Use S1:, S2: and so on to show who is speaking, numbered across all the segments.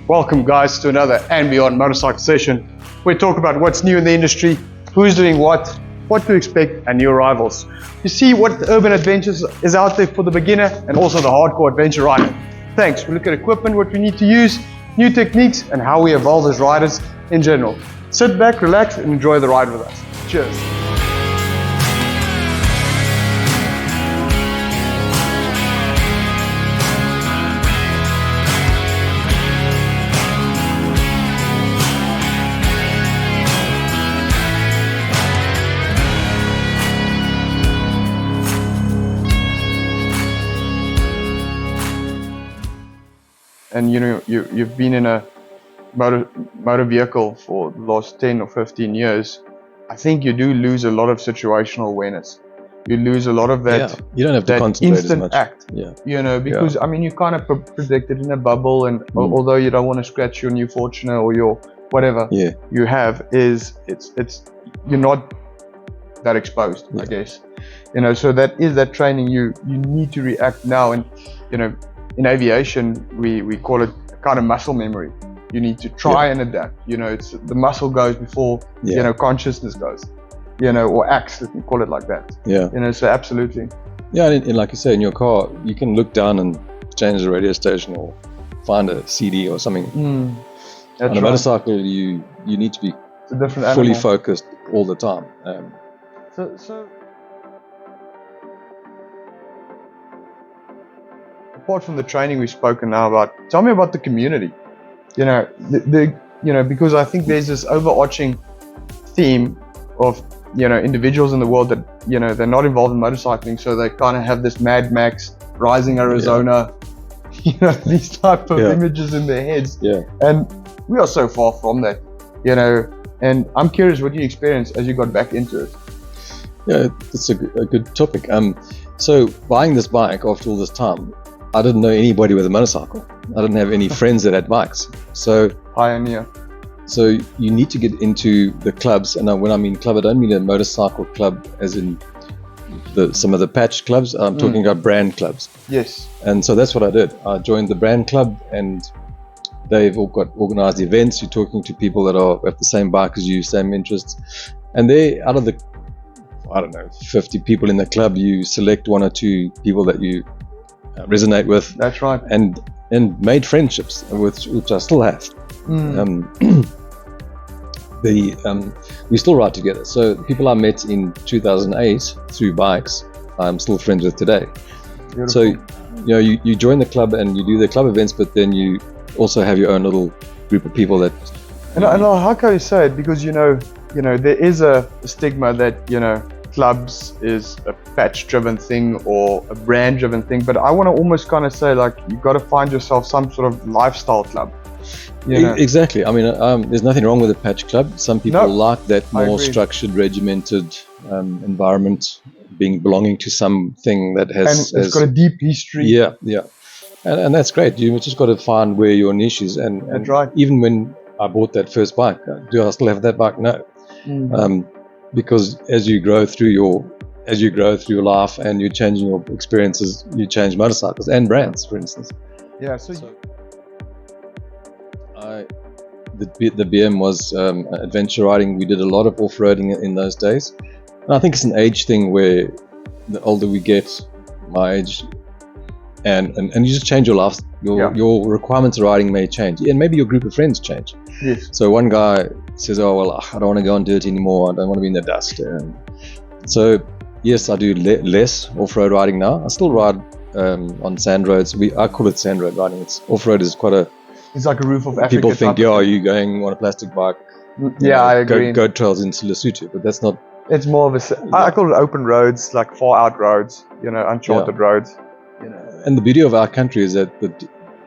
S1: Welcome guys to another andBeyond motorcycle session. We talk about what's new in the industry, who's doing what to expect, and new arrivals. You see what urban adventures is out there for the beginner and also the hardcore adventure rider. Thanks. We look at equipment, what we need to use, new techniques, and how we evolve as riders in general. Sit back, relax, and enjoy the ride with us. Cheers. And you know, you've been in a motor vehicle for the last 10 or 15 years. I think you do lose a lot of situational awareness. You lose a lot of that.
S2: Yeah, you don't have to concentrate
S1: instant
S2: as much.
S1: Act.
S2: Yeah.
S1: You know, because I mean, you kind of predict it in a bubble, and although you don't want to scratch your new Fortuner or your whatever you have, it's you're not that exposed, I guess. You know, so that is that training. You need to react now, and you know. In aviation, we call it kind of muscle memory. You need to try and adapt. You know, it's the muscle goes before you know consciousness goes. You know, or acts. Let me call it like that. Yeah. You know, so absolutely.
S2: Yeah, and like you say, in your car, you can look down and change the radio station or find a CD or something. On a motorcycle, you need to be fully focused all the time.
S1: So. Apart from the training we've spoken now about, tell me about the community. You know, you know, because I think there's this overarching theme of individuals in the world that they're not involved in motorcycling, so they kind of have this Mad Max, Rising Arizona, these type of images in their heads. Yeah. And we are so far from that. You know, and I'm curious what you experienced as you got back into it.
S2: Yeah, it's a good topic. So buying this bike after all this time, I didn't know anybody with a motorcycle. I didn't have any friends that had bikes. So
S1: pioneer.
S2: So you need to get into the clubs, and when I mean club, I don't mean a motorcycle club as in some of the patch clubs. I'm talking about brand clubs.
S1: Yes.
S2: And so that's what I did. I joined the brand club, and they've all got organized events. You're talking to people that have the same bike as you, same interests, and they out of the 50 people in the club, you select one or two people that you resonate with.
S1: That's right.
S2: And made friendships, which I still have. We still ride together. So people I met in 2008 through bikes, I'm still friends with today. Beautiful. So you join the club and you do the club events, but then you also have your own little group of people that.
S1: And how can you say it? Because there is a stigma that clubs is a patch-driven thing or a brand-driven thing, but I want to almost kind of say, like, you've got to find yourself some sort of lifestyle club.
S2: Exactly. I mean, there's nothing wrong with a patch club. Some people like that more structured, regimented environment, belonging to something that has
S1: it's got a deep history.
S2: Yeah, and that's great. You just got to find where your niche is. And
S1: that's right.
S2: Even when I bought that first bike, do I still have that bike? No. Because as you grow through your life and you're changing your experiences, you change motorcycles and brands, for instance.
S1: Yeah.
S2: The BM was adventure riding. We did a lot of off-roading in those days, and I think it's an age thing where the older we get, my age, and you just change your life. Your requirements of riding may change, and maybe your group of friends change.
S1: Yes.
S2: So one guy says, "Oh well, I don't want to go on dirt anymore. I don't want to be in the dust." And so yes, I do less off-road riding now. I still ride on sand roads. I call it sand road riding. Off-road is quite a.
S1: It's like a roof of Africa.
S2: People think, are you going on a plastic bike?
S1: Yeah, I agree.
S2: Goat trails in Lesotho, but that's not.
S1: It's more of I call it open roads, like far out roads. Uncharted roads.
S2: And the beauty of our country is that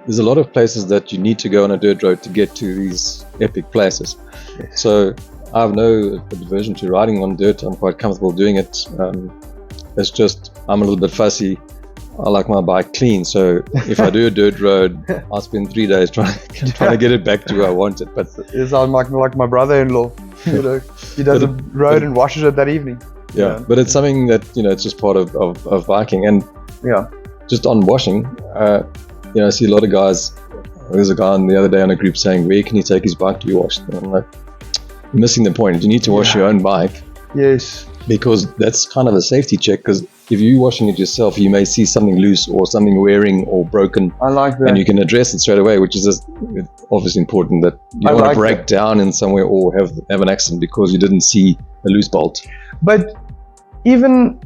S2: there's a lot of places that you need to go on a dirt road to get to these epic places. Yes. So I have no aversion to riding on dirt. I'm quite comfortable doing it. It's just I'm a little bit fussy. I like my bike clean, so if I do a dirt road, I'll spend 3 days trying to get it back to where I want it. But
S1: it's like my brother-in-law. He does a road and washes it that evening.
S2: Yeah, but it's something that it's just part of biking. And just on washing, I see a lot of guys there's a guy the other day on a group saying, where can he take his bike to be washed? And I'm like, you're missing the point. You need to wash your own bike.
S1: Yes.
S2: Because that's kind of a safety check, because if you're washing it yourself, you may see something loose or something wearing or broken.
S1: I like that.
S2: And you can address it straight away, which is obviously important, that you don't want to break down in somewhere or have an accident because you didn't see a loose bolt.
S1: But even,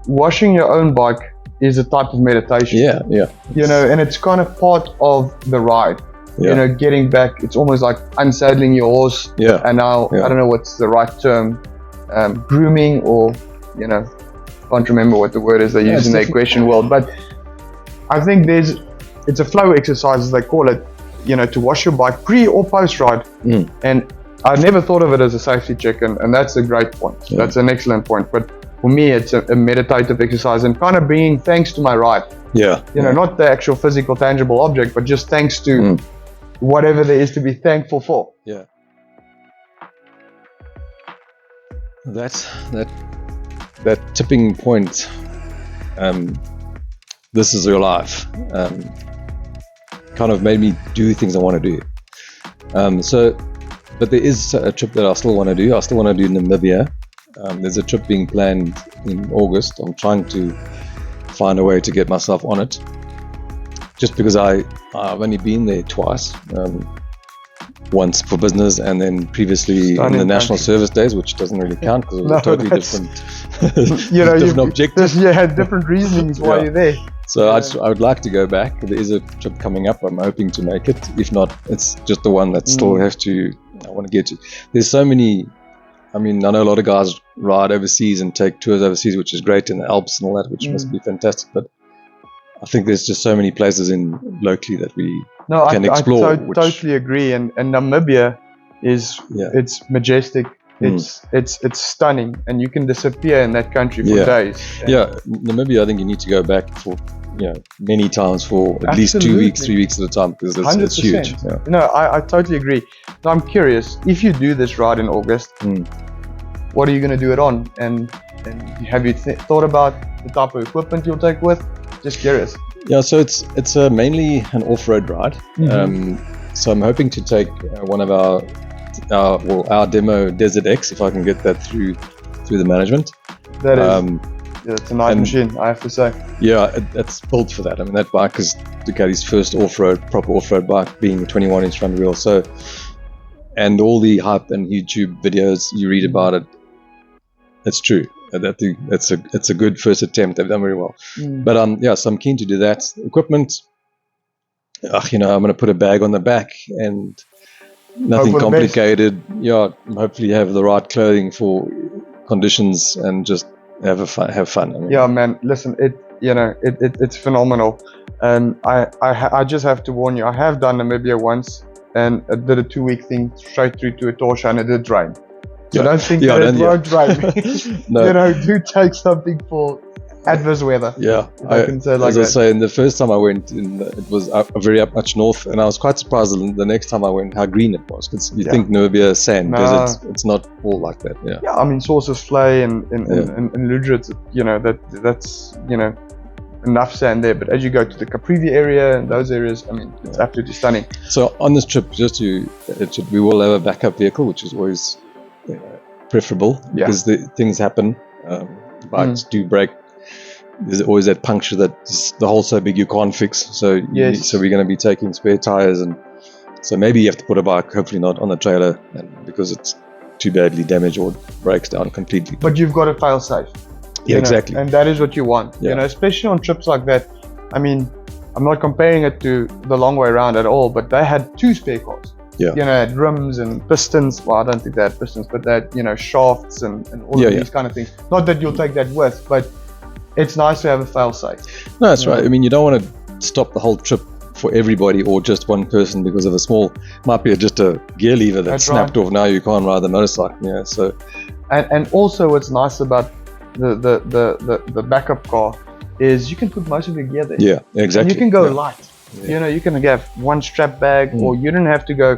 S1: washing your own bike is a type of meditation.
S2: Yeah.
S1: And it's kind of part of the ride.
S2: Yeah.
S1: Getting back, it's almost like unsaddling your horse.
S2: Yeah.
S1: And now, I don't know what's the right term, grooming or, can't remember what the word is they use in the equestrian world. But I think it's a flow exercise, as they call it, to wash your bike pre or post ride. And I never thought of it as a safety check, and that's a great point. Yeah. That's an excellent point. But for me, it's a meditative exercise and kind of bringing thanks to my ride.
S2: Yeah.
S1: Not the actual physical, tangible object, but just thanks to whatever there is to be thankful for.
S2: Yeah. That tipping point, this is your life, kind of made me do things I want to do. But there is a trip that I still want to do. I still want to do Namibia. There's a trip being planned in August. I'm trying to find a way to get myself on it, just because I've only been there twice. Once for business, and then previously in the national service days, which doesn't really count because it was a totally different different objectives.
S1: Different reasonings why you're there.
S2: So I would like to go back. There is a trip coming up. I'm hoping to make it. If not, it's just the one that still I want to get to. There's so many. I mean, I know a lot of guys ride overseas and take tours overseas, which is great in the Alps and all that, which must be fantastic. But I think there's just so many places locally that we can explore.
S1: I totally agree. And Namibia is it's majestic. It's stunning, and you can disappear in that country for days.
S2: Namibia, I think you need to go back for many times for at least 2 weeks, 3 weeks at a time, because it's huge. Yeah.
S1: No, I totally agree. So I'm curious, if you do this ride in August, what are you going to do it on? And have you thought about the type of equipment you'll take with? Just curious.
S2: Yeah, so it's mainly an off-road ride. So I'm hoping to take one of our demo Desert X, if I can get that through the management.
S1: That is, it's a nice machine, I have to say.
S2: Yeah, it's built for that. I mean, that bike is Ducati's first proper off-road bike, being a 21-inch front wheel. So, and all the hype and YouTube videos you read about it, it's true. It's a good first attempt. They've done very well. But so I'm keen to do that. Equipment, I'm going to put a bag on the back and nothing complicated. Yeah, hopefully have the right clothing for conditions and just have fun. I mean,
S1: yeah, man. Listen, it's phenomenal. And I just have to warn you. I have done Namibia once, and I did a 2-week thing straight through to Etosha, and it did rain. So don't think that it won't rain. No. Do take something for adverse weather.
S2: Yeah,
S1: I can say like
S2: as I say, and the first time I went, it was very up much north, and I was quite surprised the next time I went how green it was. Because you think Namibia is sand, it's not all like that. Yeah,
S1: I mean, Sources Flay and Ludritz, that's enough sand there. But as you go to the Caprivi area and those areas, I mean, it's absolutely stunning.
S2: So on this trip, we will have a backup vehicle, which is always preferable because things happen. Bikes do break. There's always that puncture that the hole's so big you can't fix. So so we're going to be taking spare tires, and so maybe you have to put a bike, hopefully not on the trailer, because it's too badly damaged or breaks down completely.
S1: But you've got to fail safe.
S2: Yeah, exactly.
S1: And that is what you want. Yeah. Especially on trips like that. I mean, I'm not comparing it to the long way around at all, but they had 2 spare cars.
S2: Yeah.
S1: Had rims and pistons. Well, I don't think they had pistons, but they had, shafts and all of these kind of things. Not that you'll take that with, but it's nice to have a fail safe.
S2: No, that's right. I mean, you don't want to stop the whole trip for everybody or just one person because of might be just a gear lever that's snapped off. Now you can't ride the motorcycle. Yeah. So,
S1: and also what's nice about the backup car is you can put most of your gear there.
S2: Yeah, exactly.
S1: And you can go light. You can have one strap bag, or you don't have to go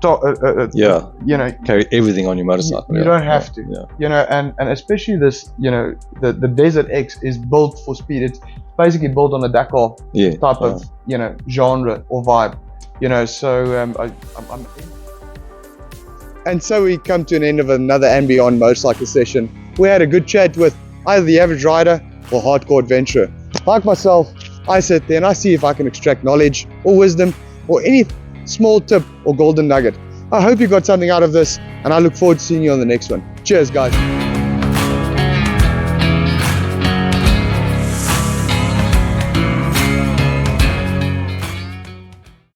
S1: you know,
S2: carry everything on your motorcycle.
S1: You don't have to. You know, and especially this, you know, the Desert X is built for speed. It's basically built on a Dakar type of, you know, genre or vibe. You know, so and so we come to an end of another andBeyond motorcycle session. We had a good chat with either the average rider or hardcore adventurer. Like myself, I sit there and I see if I can extract knowledge or wisdom or any small tip or golden nugget. I hope you got something out of this, and I look forward to seeing you on the next one. Cheers, guys.